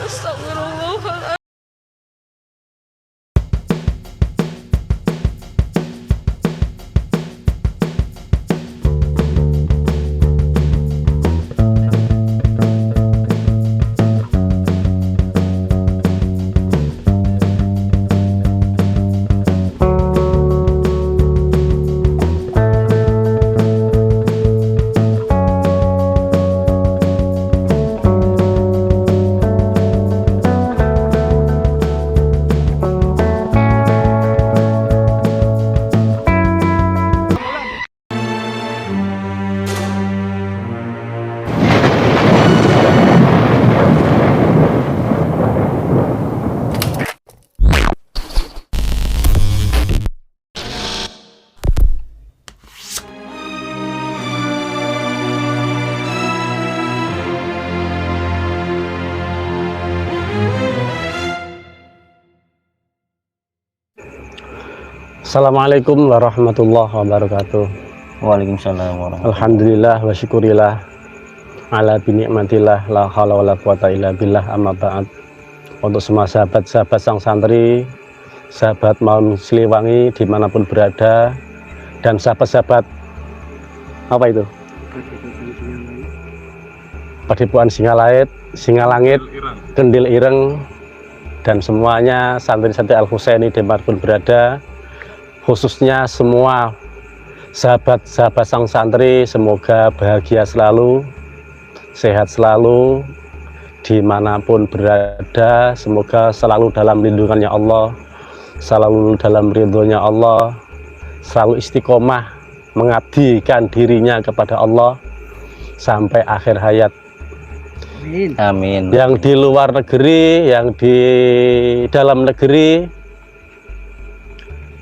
Astagfirullah. Assalamualaikum warahmatullahi wabarakatuh. Waalaikumsalam warahmatullahi. Alhamdulillah wa syukurillah ala binikmatillah la haula wala quwata illa billah, amma ba'd. Untuk semua sahabat-sahabat sang santri, sahabat Maun Siliwangi dimanapun berada, dan sahabat-sahabat apa itu? Padepokan Singalangit, Kendil Ireng, dan semuanya santri-santri Al-Husaini dimanapun berada, khususnya semua sahabat-sahabat sang santri, semoga bahagia selalu, sehat selalu, dimanapun berada, semoga selalu dalam lindungannya Allah, selalu dalam ridhonya Allah, selalu istiqomah mengabdikan dirinya kepada Allah sampai akhir hayat. Amin. Yang di luar negeri, yang di dalam negeri,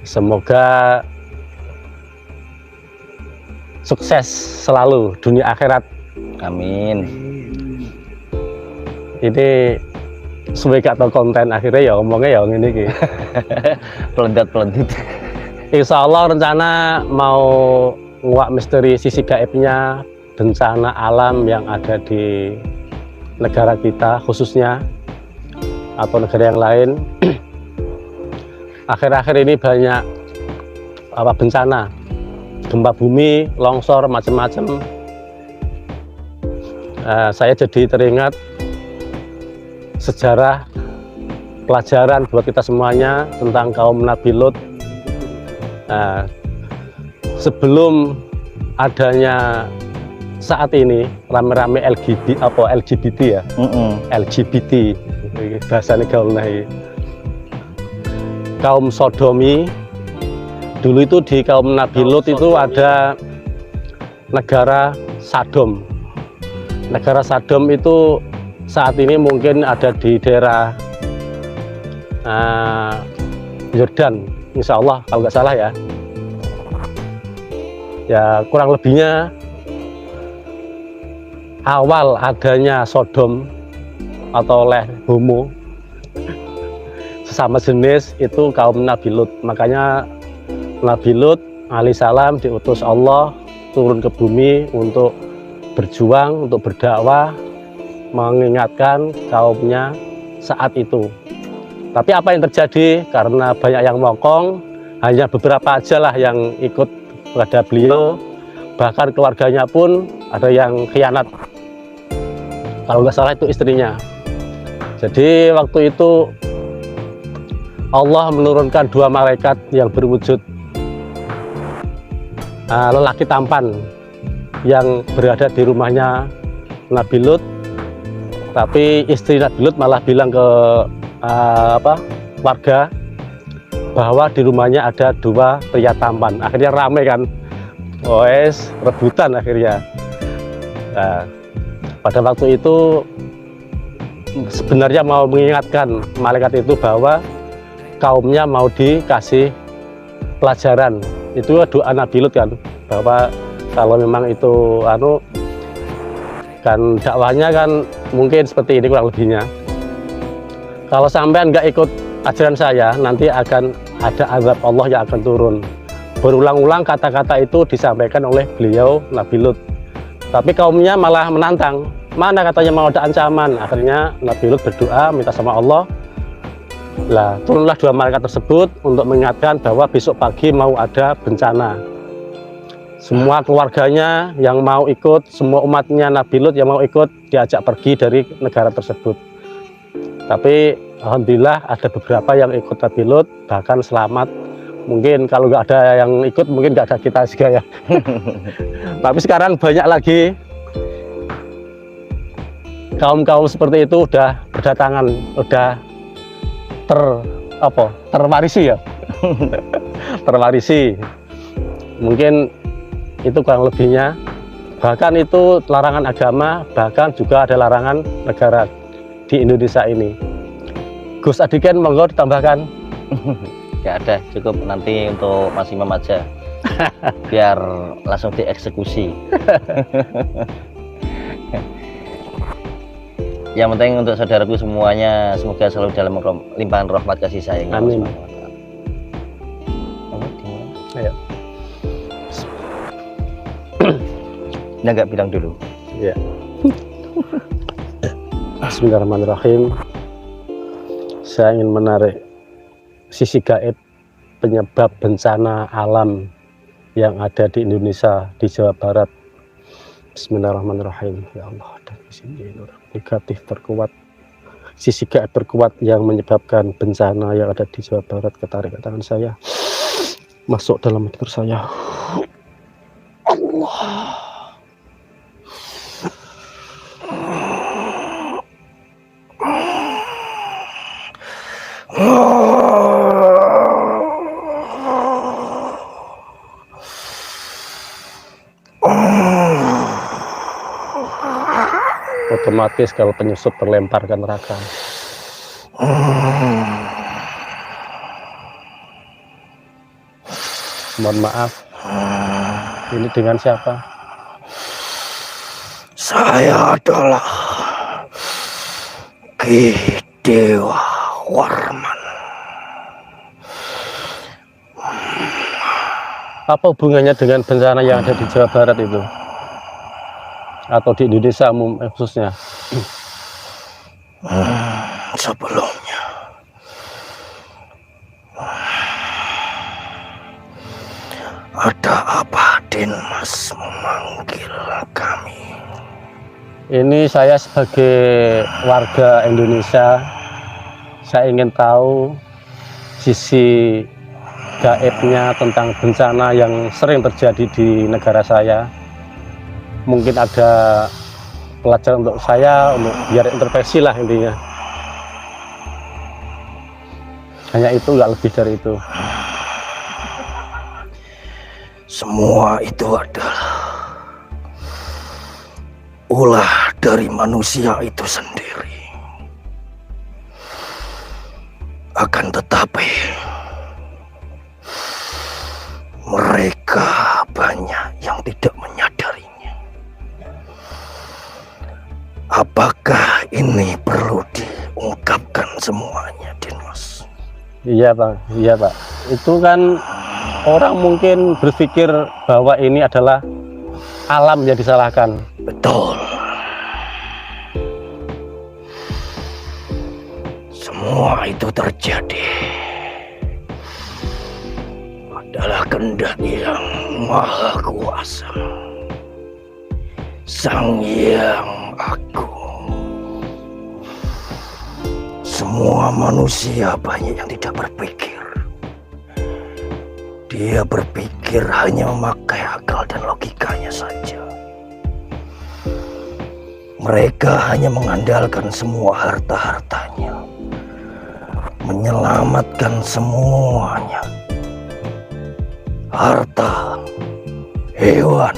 semoga sukses selalu dunia akhirat. Amin. Ini sebagai atau konten akhirnya ya ngomongnya ya ini ki. Pelendat. Insya Allah rencana mau nguak misteri sisi gaibnya bencana alam yang ada di negara kita khususnya atau negara yang lain. Akhir-akhir ini banyak bencana, gempa bumi, longsor, macam-macam. Saya jadi teringat sejarah pelajaran buat kita semuanya tentang kaum Nabi Lut. Sebelum adanya saat ini rame-rame LGBT ya, LGBT bahasanya gaul nahi. Kaum Sodomi dulu itu di kaum Nabi Lut itu ada negara Sadom. Negara Sadom itu saat ini mungkin ada di daerah Yordan, insya Allah kalau nggak salah ya. Ya kurang lebihnya awal adanya Sodom atau homo sesama jenis itu kaum Nabi Lut. Makanya Nabi Lut alaihissalam diutus Allah turun ke bumi untuk berjuang, untuk berdakwah, mengingatkan kaumnya saat itu. Tapi apa yang terjadi? Karena banyak yang mokong, hanya beberapa aja lah yang ikut kepada beliau, bahkan keluarganya pun ada yang khianat. Kalau nggak salah itu istrinya. Jadi waktu itu Allah menurunkan dua malaikat yang berwujud lelaki tampan yang berada di rumahnya Nabi Lut, tapi istri Nabi Lut malah bilang ke warga bahwa di rumahnya ada dua pria tampan. Akhirnya rame kan, rebutan akhirnya. Pada waktu itu sebenarnya mau mengingatkan malaikat itu bahwa kaumnya mau dikasih pelajaran. Itu doa Nabi Lut kan, bahwa kalau memang itu kan dakwahnya kan mungkin seperti ini kurang lebihnya. Kalau sampean nggak ikut ajaran saya, nanti akan ada azab Allah yang akan turun. Berulang-ulang kata-kata itu disampaikan oleh beliau Nabi Lut. Tapi kaumnya malah menantang. mana katanya mau ada ancaman. Akhirnya Nabi Lut berdoa minta sama Allah. Lah turunlah 2 malaikat tersebut untuk mengingatkan bahwa besok pagi mau ada bencana. Semua keluarganya yang mau ikut, semua umatnya Nabi Lut yang mau ikut diajak pergi dari negara tersebut. Tapi alhamdulillah ada beberapa yang ikut Nabi Lut bahkan selamat. Mungkin kalau nggak ada yang ikut mungkin nggak ada kita juga ya. Tapi sekarang banyak lagi kaum-kaum seperti itu udah berdatangan, udah terwarisi ya. Terwarisi. Mungkin itu kurang lebihnya. Bahkan itu larangan agama, bahkan juga ada larangan negara di Indonesia ini. Gus Adiken monggo ditambahkan. Ya ada, cukup nanti untuk Mas Imam aja. Biar langsung dieksekusi. Yang penting untuk saudaraku semuanya semoga selalu dalam limpahan rahmat kasih sayang. Amin. Ayo. Nah, nggak bilang dulu. Ya. Bismillahirrahmanirrahim. Saya ingin menarik sisi gaib penyebab bencana alam yang ada di Indonesia, di Jawa Barat. Bismillahirrahmanirrahim. Ya Allah, dan sisi negatif terkuat, sisi gaib terkuat yang menyebabkan bencana yang ada di Jawa Barat. Ketarik tangan saya masuk dalam tidur saya. Allah. Otomatis kalau penyusup terlempar ke neraka. Mohon maaf, ini dengan siapa? Saya adalah Ki Dewa Warman. Apa hubungannya dengan bencana yang ada di Jawa Barat itu? Atau di Indonesia khususnya? Sebelumnya ada apa Denmas memanggil kami? Ini saya sebagai warga Indonesia, saya ingin tahu sisi gaibnya tentang bencana yang sering terjadi di negara saya. Mungkin ada pelajaran untuk saya, untuk biar intervensi lah intinya. Hanya itu, nggak lebih dari itu. Semua itu adalah ulah dari manusia itu sendiri. Akan tetapi mereka banyak yang tidak menyadarinya. Apakah ini perlu diungkapkan semuanya, Denmas? Iya Pak, iya Pak. Itu kan orang mungkin berpikir bahwa ini adalah alam yang disalahkan. Betul. Semua itu terjadi adalah kehendak yang maha kuasa, Sang Yang Agung. Semua manusia banyak yang tidak berpikir. Dia berpikir hanya memakai akal dan logikanya saja. Mereka hanya mengandalkan semua harta-hartanya, menyelamatkan semuanya. Harta, hewan,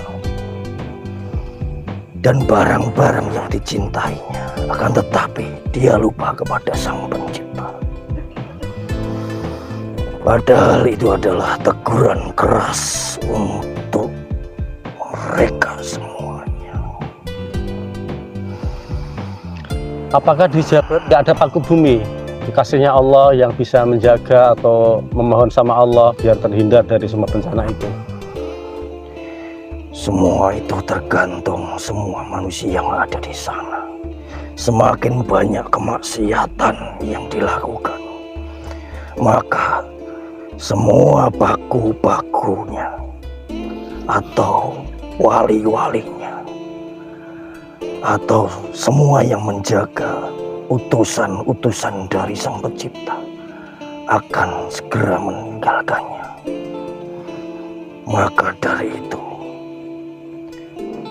dan barang-barang yang dicintainya. Akan tetapi dia lupa kepada Sang Pencipta. Padahal itu adalah teguran keras untuk mereka semuanya. Apakah di Jawa Barat nggak ada paku bumi? Dikasihnya Allah yang bisa menjaga atau memohon sama Allah biar terhindar dari semua bencana itu. Semua itu tergantung semua manusia yang ada di sana. Semakin banyak kemaksiatan yang dilakukan, maka semua baku-bakunya atau wali-walinya atau semua yang menjaga utusan-utusan dari Sang Pencipta akan segera meninggalkannya. Maka dari itu,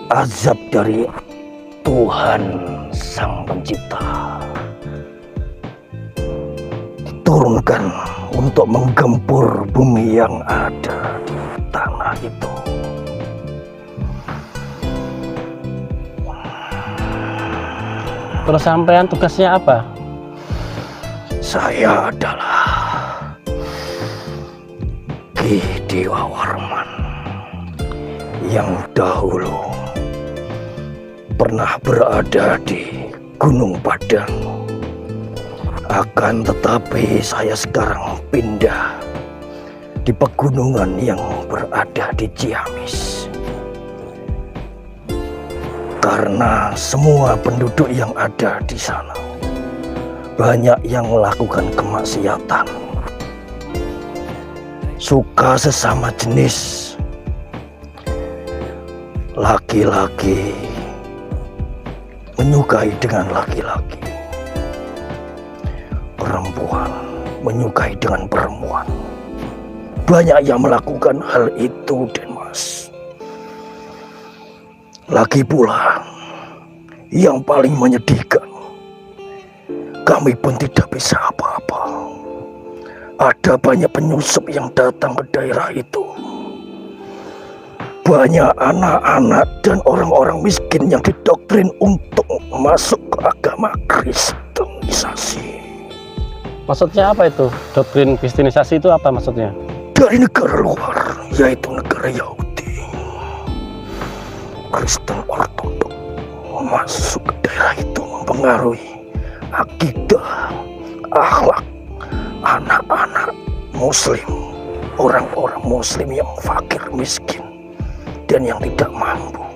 azab dari Tuhan Sang Pencipta diturunkan untuk menggempur bumi yang ada di tanah itu. Terus sampean tugasnya apa? Saya adalah Ki Dewa Warman yang dahulu pernah berada di Gunung Padang. Akan tetapi saya sekarang pindah di pegunungan yang berada di Ciamis. Karena semua penduduk yang ada di sana banyak yang melakukan kemaksiatan, suka sesama jenis, laki-laki menyukai dengan laki-laki, perempuan menyukai dengan perempuan. Banyak yang melakukan hal itu, Denmas. Lagi pula yang paling menyedihkan, kami pun tidak bisa apa-apa. Ada banyak penyusup yang datang ke daerah itu. Banyak anak-anak dan orang-orang miskin yang didoktrin untuk masuk ke agama Kristenisasi. Maksudnya apa itu? Doktrin Kristenisasi itu apa maksudnya? Dari negara luar, yaitu negara Yahudi, Kristen Ortodok masuk ke daerah itu, mempengaruhi akidah, akhlak anak-anak Muslim, orang-orang Muslim yang fakir miskin dan yang tidak mampu.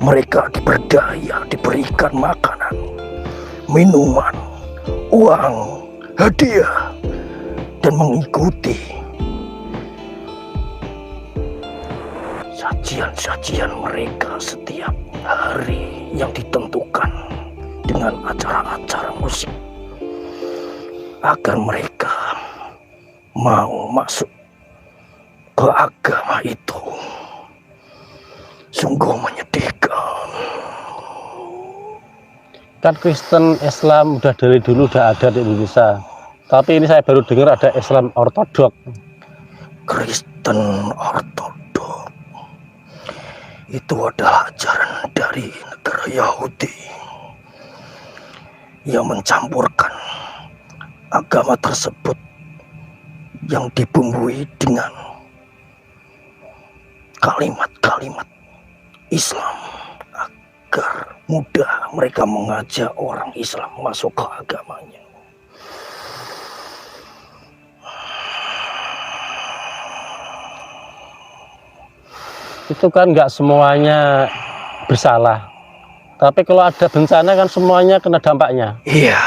Mereka diberdaya, diberikan makanan, minuman, uang, hadiah, dan mengikuti sajian-sajian mereka setiap hari yang ditentukan dengan acara-acara musik, agar mereka mau masuk ke agama itu. Sungguh menyedihkan. Kan Kristen Islam udah dari dulu udah ada di Indonesia, tapi ini saya baru dengar ada Islam Ortodok. Kristen Ortodok itu adalah ajaran dari negara Yahudi yang mencampurkan agama tersebut yang dibumbui dengan kalimat-kalimat Islam agar mudah mereka mengajak orang Islam masuk ke agamanya. Itu kan nggak semuanya bersalah, tapi kalau ada bencana kan semuanya kena dampaknya. Iya,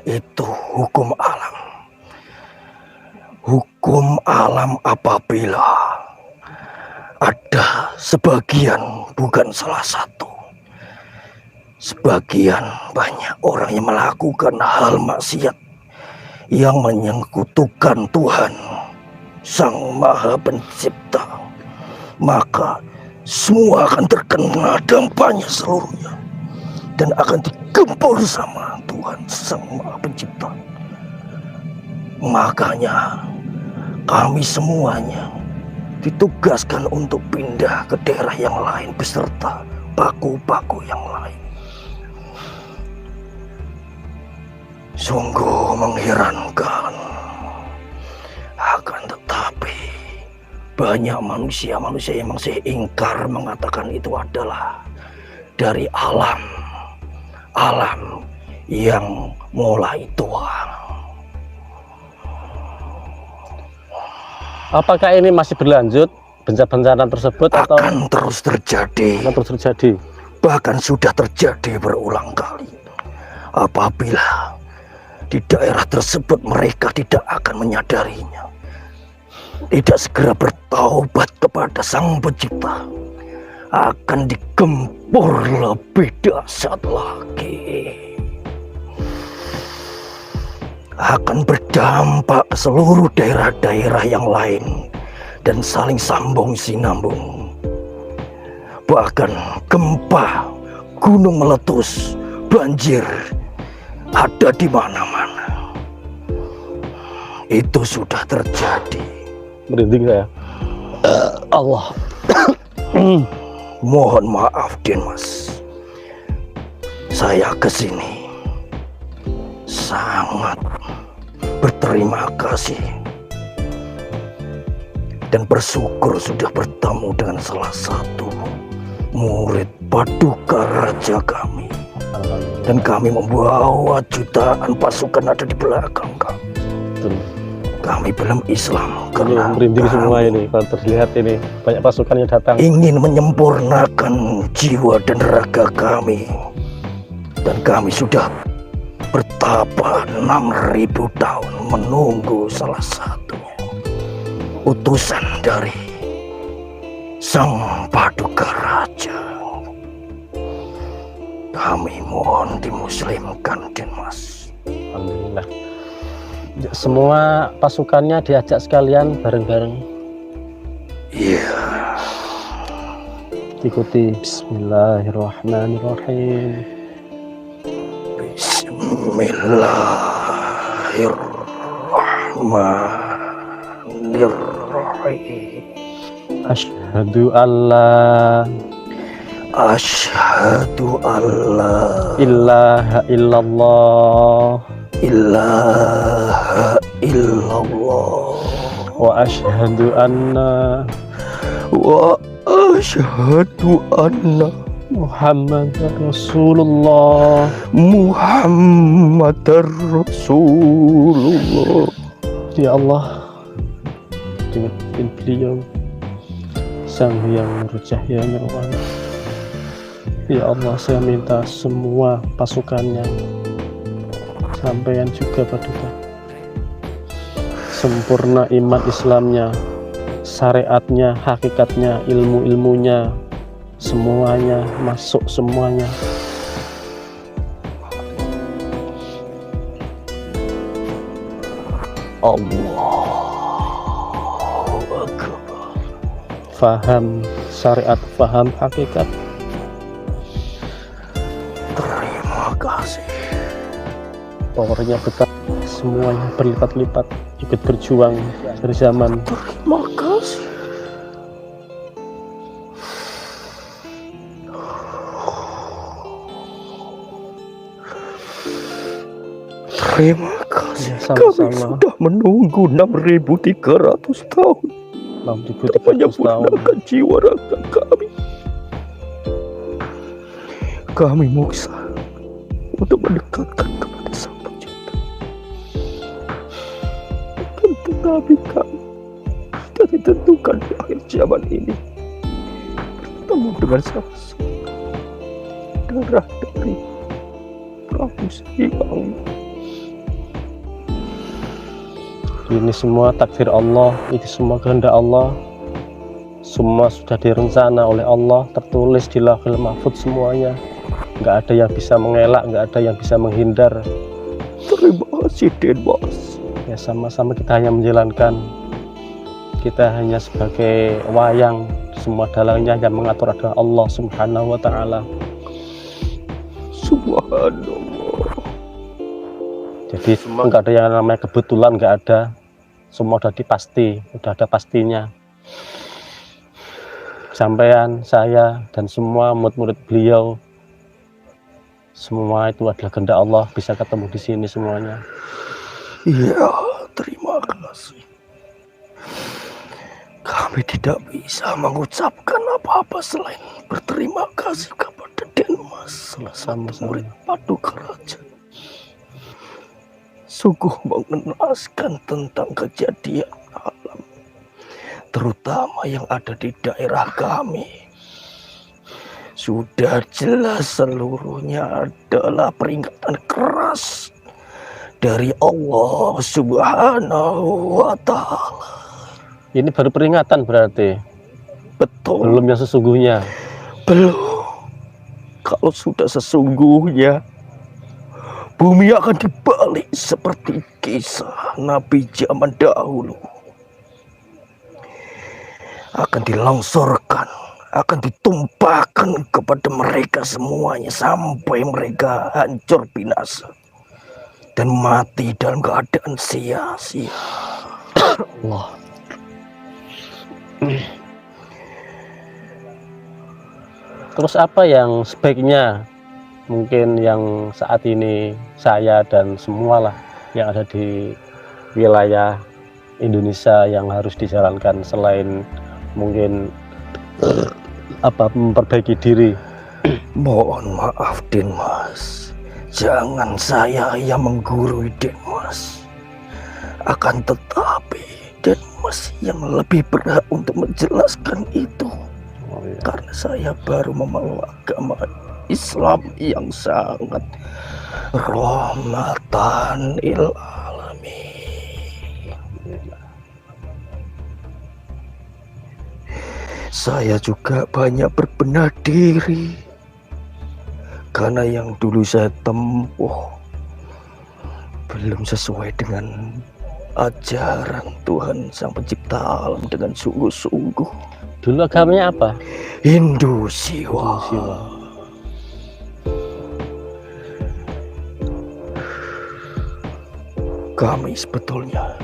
itu hukum alam. Hukum alam apabila ada sebagian, bukan salah satu, sebagian banyak orang yang melakukan hal maksiat yang menyekutukan Tuhan Sang Maha Pencipta, maka semua akan terkena dampaknya seluruhnya dan akan digempur sama Tuhan Sang Maha Pencipta. Makanya kami semuanya ditugaskan untuk pindah ke daerah yang lain beserta baku-baku yang lain. Sungguh mengherankan. Akan tetapi banyak manusia-manusia yang masih ingkar, mengatakan itu adalah dari alam yang mulai tua. Apakah ini masih berlanjut bencana tersebut atau akan terus terjadi. akan terus terjadi? Bahkan sudah terjadi berulang kali. Apabila di daerah tersebut mereka tidak akan menyadarinya, tidak segera bertaubat kepada Sang Pencipta, akan digempur lebih dahsyat lagi. Akan berdampak ke seluruh daerah-daerah yang lain dan saling sambung sinambung. Bahkan gempa, gunung meletus, banjir ada di mana-mana. Itu sudah terjadi. Merinding saya. Allah. Mohon maaf Denmas, saya kesini sangat berterima kasih dan bersyukur sudah bertemu dengan salah satu murid Paduka Raja kami, dan kami membawa jutaan pasukan ada di belakang kami. Betul. Kami belum Islam Ini karena merinding kami semua ini kalau terlihat ini banyak pasukan yang datang. ingin menyempurnakan jiwa dan raga kami, dan kami sudah bertapa 6.000 tahun menunggu salah satunya utusan dari Sang Paduka Raja. Kami mohon dimuslimkan Denmas. Alhamdulillah. Semua pasukannya diajak sekalian bareng-bareng. Iya. Ikuti Bismillahirrahmanirrahim. Bismillahirrahmanirrahim. Asyhadu alla Asyhadu alla ilaha illallah ilaha illallah wa asyhadu anna wa asyhadu anna Muhammadar Rasulullah. Muhammadar Rasulullah. Ya Allah, dengan beliau Sang Hyang Nurcahya Nirwana. Ya Allah, saya minta semua pasukannya, sampeyan juga Paduka, sempurna iman Islamnya, syariatnya, hakikatnya, ilmu-ilmunya, semuanya masuk semuanya. Allahu Akbar. Faham syariat, faham hakikat. Terima kasih. Powernya besar, semuanya berlipat-lipat, ikut berjuang dari zaman. Terima kasih. Terima kasih. Ya, Kami sama-sama. sudah menunggu 6.300 tahun. 6.300 tahun. Menyempurnakan jiwa raga kami. Kami muksa untuk mendekatkan kepada Sang Pencipta. Tetapi kami sudah ditentukan di akhir zaman ini bertemu dengan salah satu darah dari Prabu Siliwangi. Ini semua takdir Allah, ini semua kehendak Allah. Semua sudah direncana oleh Allah, tertulis di Lauhul Mahfudz semuanya. Nggak ada yang bisa mengelak, nggak ada yang bisa menghindar. Terima kasih Denmas. Ya sama-sama kita hanya menjalankan. Kita hanya sebagai wayang, semua dalangnya yang mengatur adalah Allah Subhanahu wa Ta'ala. Subhanallah. Jadi semua nggak ada yang namanya kebetulan, nggak ada. Semua udah dipasti, udah ada pastinya. Sampean, saya, dan semua murid-murid beliau, semua itu adalah kehendak Allah, bisa ketemu di sini semuanya. Ya, terima kasih. Kami tidak bisa mengucapkan apa-apa selain berterima kasih kepada Denmas, salah satu murid Paduka Raja. Sungguh mengenaskan tentang kejadian alam, terutama yang ada di daerah kami, sudah jelas seluruhnya adalah peringatan keras dari Allah Subhanahu wa Ta'ala. Ini baru peringatan berarti, Betul. belum yang sesungguhnya. Belum. Kalau sudah sesungguhnya, bumi akan dibalik seperti kisah Nabi zaman dahulu. Akan dilongsorkan, akan ditumpahkan kepada mereka semuanya sampai mereka hancur binasa dan mati dalam keadaan sia-sia. Allah. Terus apa yang sebaiknya mungkin yang saat ini saya dan semualah yang ada di wilayah Indonesia yang harus dijalankan selain mungkin memperbaiki diri? Mohon maaf Denmas, jangan saya yang menggurui Denmas. Akan tetapi Denmas yang lebih berhak untuk menjelaskan itu. Oh, iya. Karena saya baru memeluk agama Islam yang sangat rahmatan lil alamin. Saya juga banyak berbenah diri karena yang dulu saya tempuh belum sesuai dengan ajaran Tuhan Sang Pencipta alam dengan sungguh-sungguh. Dulu agamanya apa? Hindu Siwa. Kami sebetulnya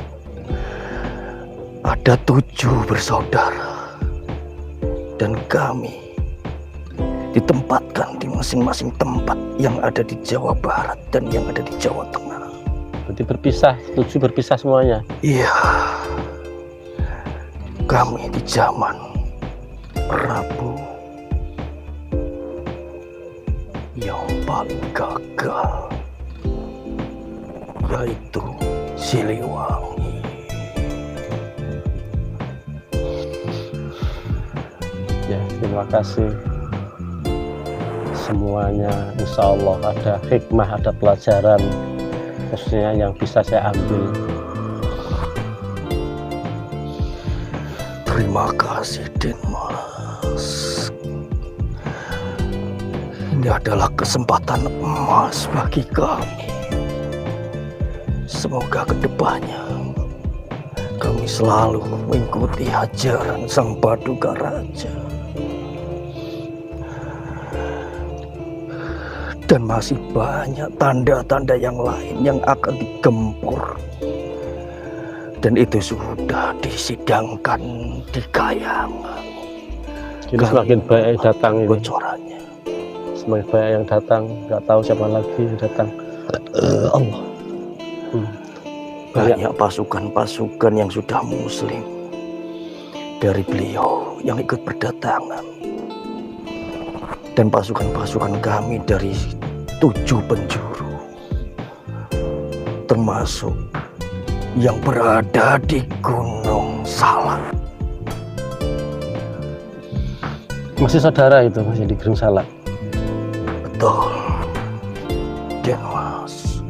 ada 7 bersaudara dan kami ditempatkan di masing-masing tempat yang ada di Jawa Barat dan yang ada di Jawa Tengah. Berarti berpisah, 7 berpisah semuanya. Iya, kami di zaman Prabu yang paling gagal, yaitu Siliwangi. Ya, terima kasih semuanya. Insya Allah ada hikmah, ada pelajaran khususnya yang bisa saya ambil. Terima kasih Denmas. Ini adalah kesempatan emas bagi kami. Semoga kedepannya kami selalu mengikuti ajaran Sang Paduka Raja. Dan masih banyak tanda-tanda yang lain yang akan digempur. Dan itu sudah disidangkan di Kayangan. Jadi semakin banyak yang datang ini. Bocorannya. Semakin banyak yang datang, nggak tahu siapa lagi yang datang. Allah. Banyak pasukan-pasukan yang sudah muslim dari beliau yang ikut berdatangan. Dan pasukan-pasukan kami dari 7 penjuru. Termasuk yang berada di Gunung Salak. Masih saudara itu, masih di Gunung Salak. Betul, Denmas.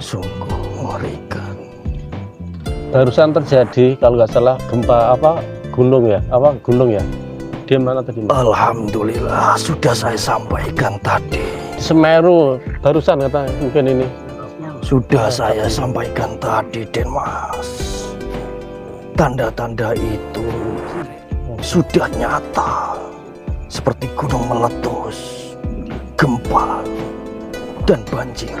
Sungguh mengerikan. Barusan terjadi kalau nggak salah gempa gunung ya? Di mana tadi? Alhamdulillah sudah saya sampaikan tadi. Di Semeru barusan kata mungkin ini. Sudah saya sampaikan tadi Denmas. Tanda-tanda itu sudah nyata. Seperti gunung meletus, gempa, dan banjir.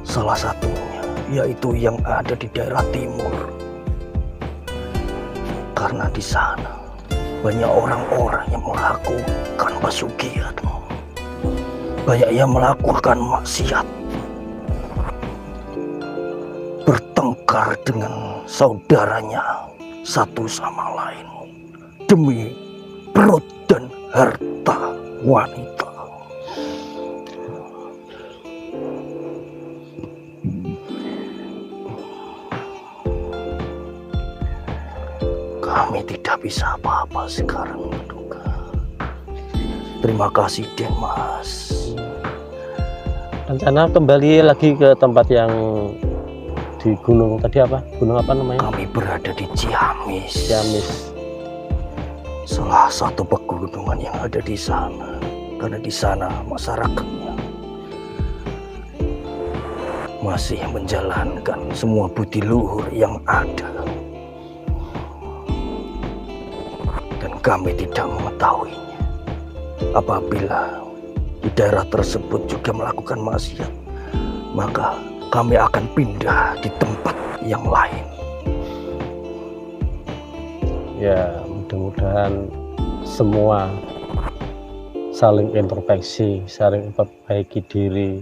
Salah satunya yaitu yang ada di daerah timur. Karena di sana banyak orang-orang yang melakukan pesugihan. Banyak yang melakukan maksiat. Bertengkar dengan saudaranya satu sama lain demi perut dan harta wanita. kami tidak bisa apa-apa sekarang, Paduka. Terima kasih, Den Mas. Rencana kembali lagi ke tempat yang di gunung tadi apa? Gunung apa namanya? Kami berada di Ciamis. Ciamis. Salah satu pegunungan yang ada di sana. Karena di sana masyarakatnya masih menjalankan semua budi luhur yang ada. Dan kami tidak mengetahuinya. Apabila di daerah tersebut juga melakukan maksiat, maka kami akan pindah di tempat yang lain. Ya, mudah-mudahan semua saling introspeksi, saling memperbaiki diri,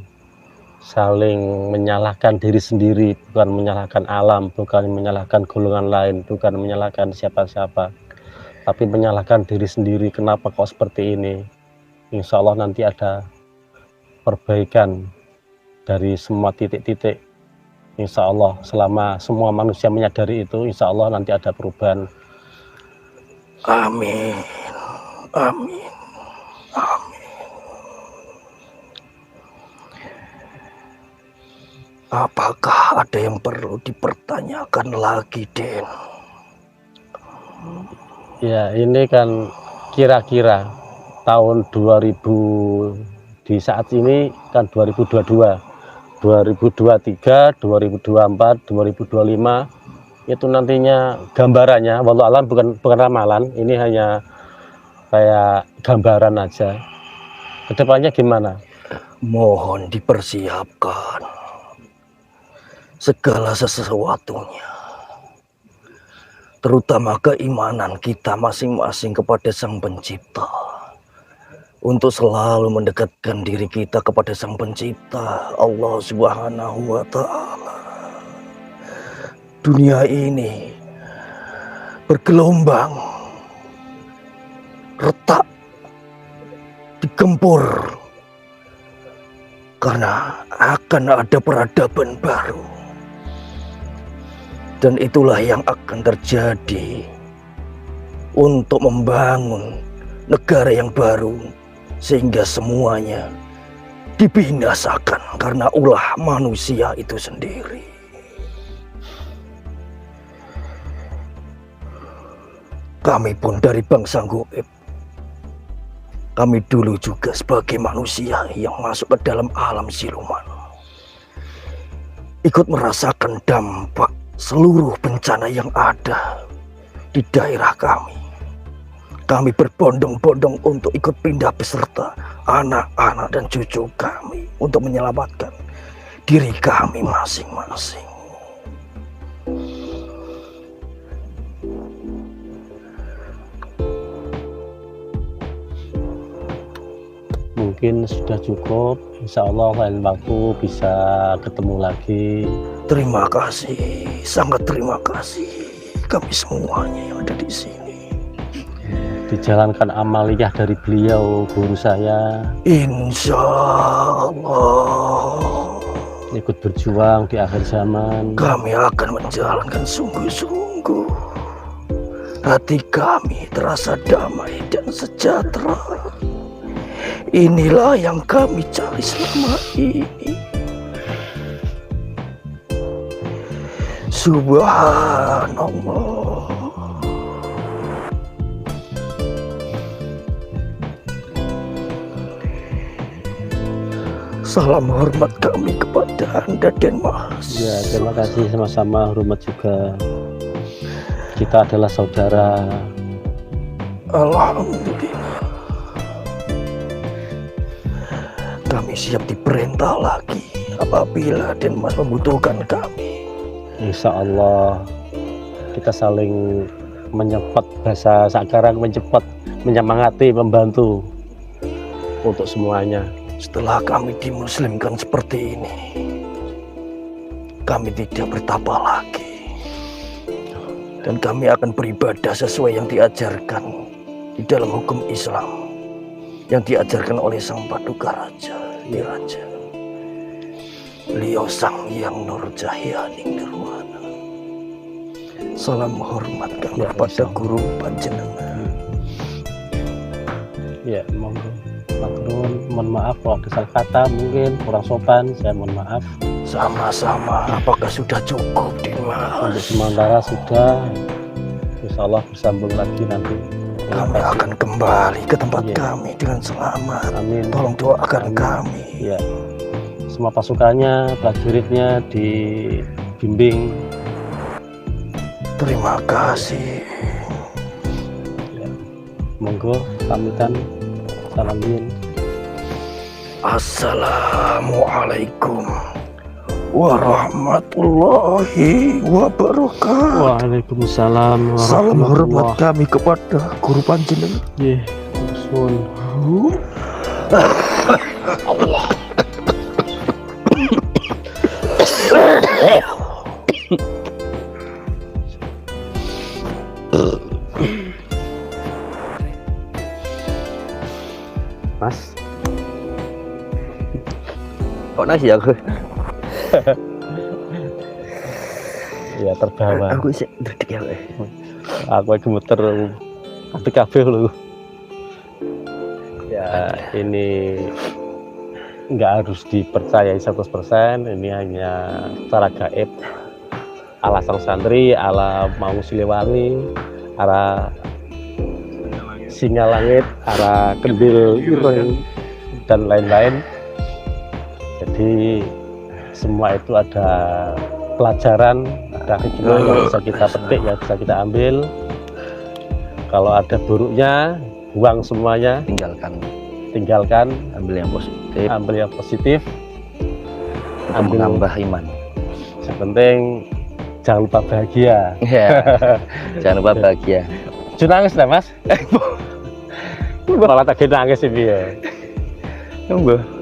saling menyalahkan diri sendiri, bukan menyalahkan alam, bukan menyalahkan golongan lain, bukan menyalahkan siapa-siapa, tapi menyalahkan diri sendiri. Kenapa kok seperti ini? Insya Allah nanti ada perbaikan dari semua titik-titik. Insya Allah selama semua manusia menyadari itu, insya Allah nanti ada perubahan. Amin. Amin. Amin. Apakah ada yang perlu dipertanyakan lagi, Den? Ya, ini kan kira-kira tahun 2000, di saat ini kan 2022, 2023, 2024, 2025 itu nantinya gambarannya, wallahu alam, bukan ramalan, ini hanya kayak gambaran aja. Kedepannya gimana? Mohon dipersiapkan segala sesuatunya, terutama keimanan kita masing-masing kepada Sang Pencipta, untuk selalu mendekatkan diri kita kepada Sang Pencipta, Allah Subhanahu wa Ta'ala. Dunia ini bergelombang, retak, digempur, karena akan ada peradaban baru. Dan itulah yang akan terjadi untuk membangun negara yang baru, sehingga semuanya dibinasakan karena ulah manusia itu sendiri. Kami pun dari bangsa Goib, kami dulu juga sebagai manusia yang masuk ke dalam alam siluman, ikut merasakan dampak seluruh bencana yang ada di daerah kami. Kami berbondong-bondong untuk ikut pindah beserta anak-anak dan cucu kami untuk menyelamatkan diri kami masing-masing. Mungkin sudah cukup, insya Allah lain waktu bisa ketemu lagi. Terima kasih, sangat terima kasih kami semuanya yang ada di sini. Dijalankan amaliyah dari beliau, guru saya. Insya Allah Ikut berjuang di akhir zaman. kami akan menjalankan sungguh-sungguh. Hati kami terasa damai dan sejahtera. Inilah yang kami cari selama ini. Subhanallah. Salam hormat kami kepada Anda, Den Mas. Ya, terima kasih, sama-sama, hormat juga. Kita adalah saudara. Alhamdulillah. Kami siap diperintah lagi apabila Den Mas membutuhkan kami. Insya Allah kita saling menyepat, bahasa sekarang mencepat, menyemangati, membantu untuk semuanya. Setelah kami dimuslimkan seperti ini, kami tidak bertapa lagi, dan kami akan beribadah sesuai yang diajarkan di dalam hukum Islam yang diajarkan oleh Sang Paduka Raja Diraja. Beliau Sang Hyang Nur Cahyaning Nirwana. salam hormat kami Ya, pada insyaallah. guru panjenengan. Ya, monggo. Maklum, mohon maaf kalau ada salah kata mungkin kurang sopan, saya mohon maaf. Sama-sama, apakah sudah cukup Dimas? Untuk sementara sudah, insya Allah bersambung lagi nanti. Terima Kami kasih. akan kembali ke tempat Iya. kami dengan selamat. Amin. Tolong doakan Amin. kami. Ya, semua pasukannya, prajuritnya dibimbing. Terima kasih. Ya. Monggo, pamitan. Salamin. Assalamualaikum warahmatullahi wabarakatuh. Waalaikumsalam Salam hormat warahmatullahi kami kepada guru panjenengan. Ye, sun. Allah. Mas, Kok nasi aku? ya terbawa. Aku sih duduk ya. Aku gemeter kabeh lho. Ya, ini nggak harus dipercayai 100%, ini hanya secara gaib ala sang santri, ala Mau Siliwangi, ala Singa Langit, ala Kendil Ireng, dan lain-lain. Jadi semua itu ada pelajaran, ada hikmah yang bisa kita petik, yang bisa kita ambil. Kalau ada buruknya, buang semuanya, tinggalkan, Ambil yang positif. ambil yang positif, Untuk menambah iman. yang penting jangan lupa bahagia. Ya. Jangan lupa bahagia. Jangan nangis lah mas. Malah tak nangis sih ya.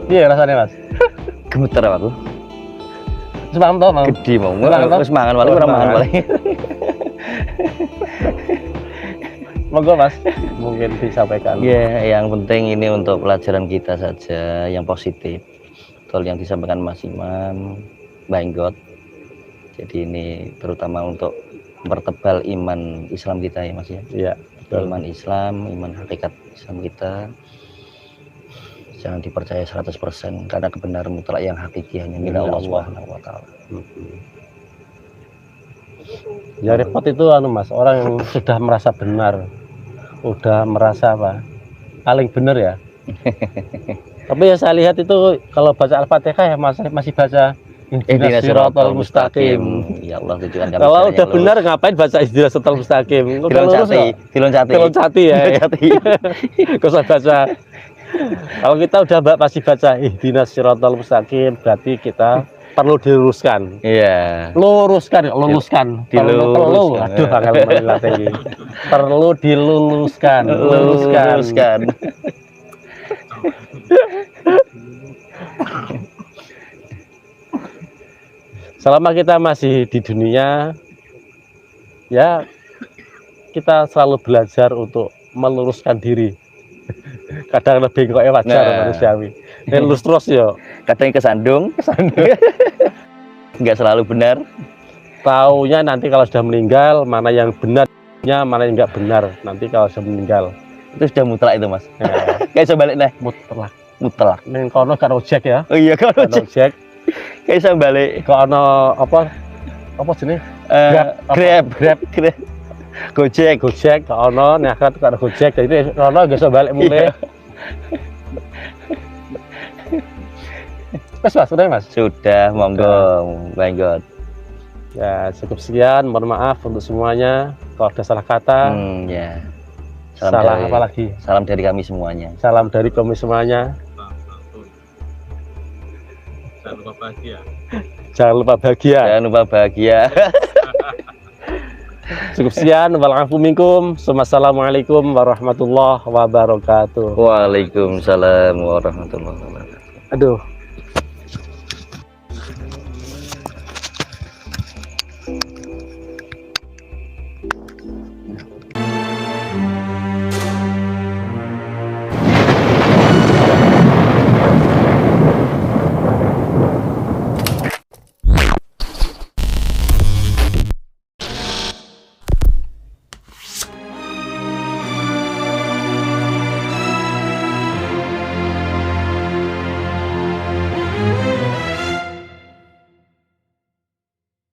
Iya rasanya mas. Gemeter aku. Semangat tau mau. Gede mau. Semangat, Terus mangan wali ora mangan wali. Monggo mas, mungkin disampaikan. Ya, yang penting ini untuk pelajaran kita saja yang positif. Betul yang disampaikan Mas Imam, Banggot. Jadi ini terutama untuk mempertebal iman Islam kita ya Mas ya. Iya, betul. Iman Islam, iman hakikat Islam kita. Jangan dipercaya 100% karena kebenaran mutlak yang hakiki hanya milik Allah Subhanahu wa taala. Ya repot itu anu mas, orang yang sudah merasa benar, udah merasa apa, paling benar ya. Tapi yang saya lihat itu kalau baca Al-Fatihah ya masih baca Ihdinas Siratal Mustaqim. Ya Allah tujuan kami. Kalau udah benar ngapain baca Ihdinas Siratal Mustaqim? Udah lurus kok. Diloncati. Diloncati ya. Gak usah baca. Kalau kita udah masih baca Ihdinas Siratal Mustaqim, berarti kita perlu diluruskan. Iya. Luruskan, luluskan. Perlu. Aduh, angel melatih ini. Perlu diluluskan, luruskan. Selama kita masih di dunia, ya kita selalu belajar untuk meluruskan diri. Kadang lebih kok wajar manusiawi. Ini lurus terus ya. Kadang kesandung. Nggak selalu benar. Taunya nanti kalau sudah meninggal mana yang benarnya, mana yang nggak benar. Nanti kalau sudah meninggal Itu sudah mutlak itu Mas. ya, Kayak bisa balik nih. mutlak. Mutlak. Neng kono kan ojek ya. Oh iya kalau Kan ojek. kayak bisa balik. Kono apa jenis? Grab. Gojek. Gojek, kono nekat karo Gojek. Jadi kono nggak bisa balik mulai. Mas, sudah mas? Sudah, monggo, Banggot. Ya cukup sekian. Mohon maaf untuk semuanya. Kalau ada salah kata, Ya. salah apa lagi? Salam dari kami semuanya. Salam dari kami semuanya. Jangan lupa bahagia. Jangan lupa bahagia. Jangan lupa bahagia. Cukup sekian. Walafu minkum. Assalamualaikum warahmatullahi wabarakatuh. Waalaikumsalam warahmatullahi wabarakatuh. Aduh.